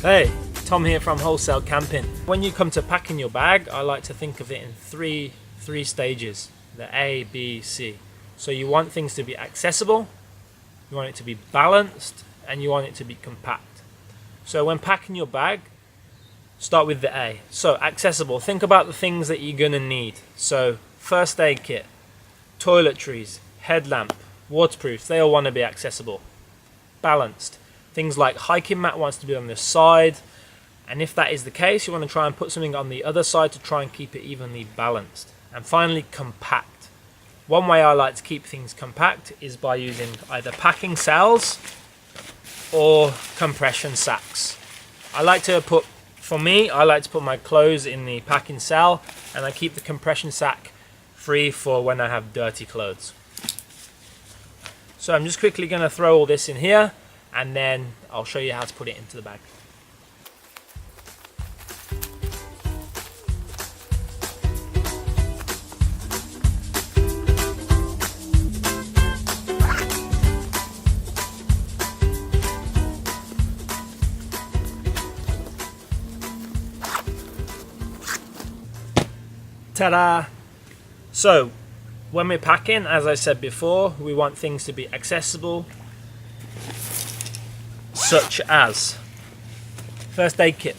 Hey, Tom here from Wholesale Camping. When you come to packing your bag, I like to think of it in three stages, the A, B, C. So you want things to be accessible, you want it to be balanced, and you want it to be compact. So when packing your bag, start with the A. So accessible, think about the things that you're gonna need. So first aid kit, toiletries, headlamp, waterproof, they all want to be accessible. Balanced, things like hiking mat wants to be on this side, and if that is the case, you want to try and put something on the other side to try and keep it evenly balanced. And finally, compact. One way I like to keep things compact is by using either packing cells or compression sacks. I like to put my clothes in the packing cell, and I keep the compression sack free for when I have dirty clothes. So I'm just quickly going to throw all this in here, and then I'll show you how to put it into the bag. Ta-da! So when we're packing, as I said before, we want things to be accessible, such as first aid kit.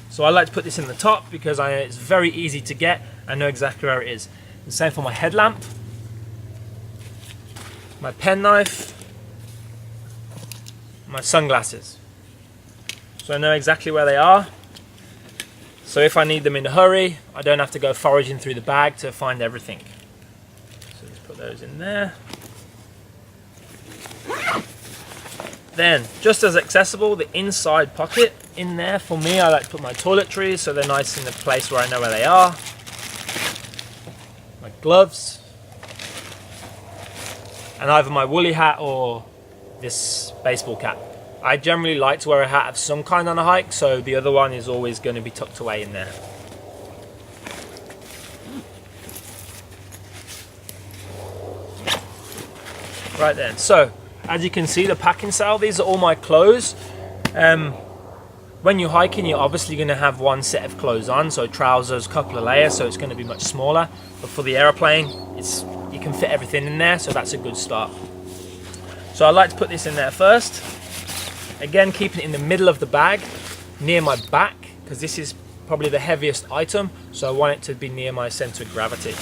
So I like to put this in the top because it's very easy to get. I know exactly where it is. The same for my headlamp, my penknife, my sunglasses. So I know exactly where they are. So if I need them in a hurry, I don't have to go foraging through the bag to find everything. So just put those in there. Then, just as accessible, the inside pocket in there. For me, I like to put my toiletries so they're nice in the place where I know where they are. My gloves. And either my woolly hat or this baseball cap. I generally like to wear a hat of some kind on a hike, so the other one is always going to be tucked away in there. Right then, so as you can see, the packing cell, these are all my clothes. When you're hiking, you're obviously going to have one set of clothes on, so trousers, couple of layers, so it's going to be much smaller. But for the aeroplane, you can fit everything in there, so that's a good start. So I like to put this in there first. Again, keeping it in the middle of the bag, near my back, because this is probably the heaviest item, so I want it to be near my center of gravity.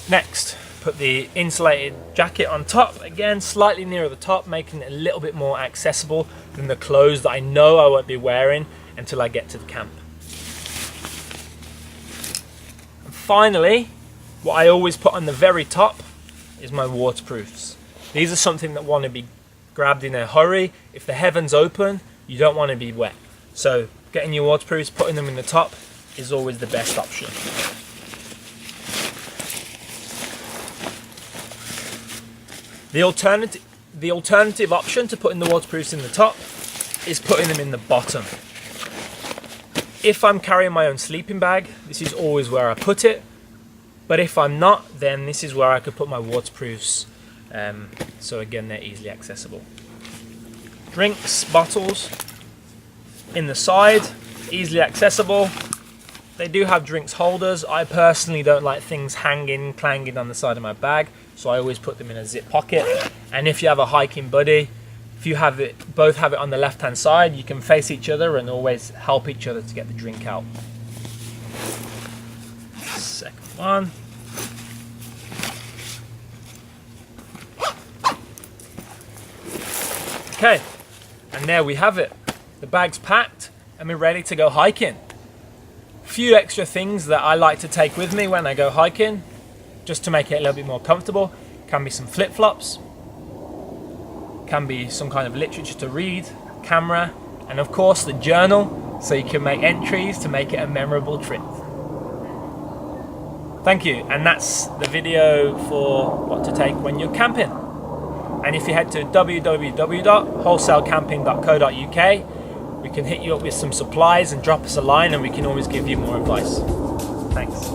Next, put the insulated jacket on top, again slightly nearer the top, making it a little bit more accessible than the clothes that I know I won't be wearing until I get to the camp. And finally, what I always put on the very top is my waterproofs. These are something that want to be grabbed in a hurry. If the heavens open, you don't want to be wet. So getting your waterproofs, putting them in the top is always the best option. The alternative option to putting the waterproofs in the top is putting them in the bottom. If I'm carrying my own sleeping bag, this is always where I put it. But if I'm not, then this is where I could put my waterproofs. So again, they're easily accessible. Drinks, bottles in the side, easily accessible. They do have drinks holders. I personally don't like things hanging, clanging on the side of my bag, so I always put them in a zip pocket. And if you have a hiking buddy, if you both have it on the left-hand side, you can face each other and always help each other to get the drink out. Second one. Okay, and there we have it. The bag's packed and we're ready to go hiking. Few extra things that I like to take with me when I go hiking, just to make it a little bit more comfortable. Can be some flip-flops, can be some kind of literature to read, camera, and of course the journal, so you can make entries to make it a memorable trip. Thank you, and that's the video for what to take when you're camping. And if you head to www.wholesalecamping.co.uk, we can hit you up with some supplies and drop us a line, and we can always give you more advice. Thanks.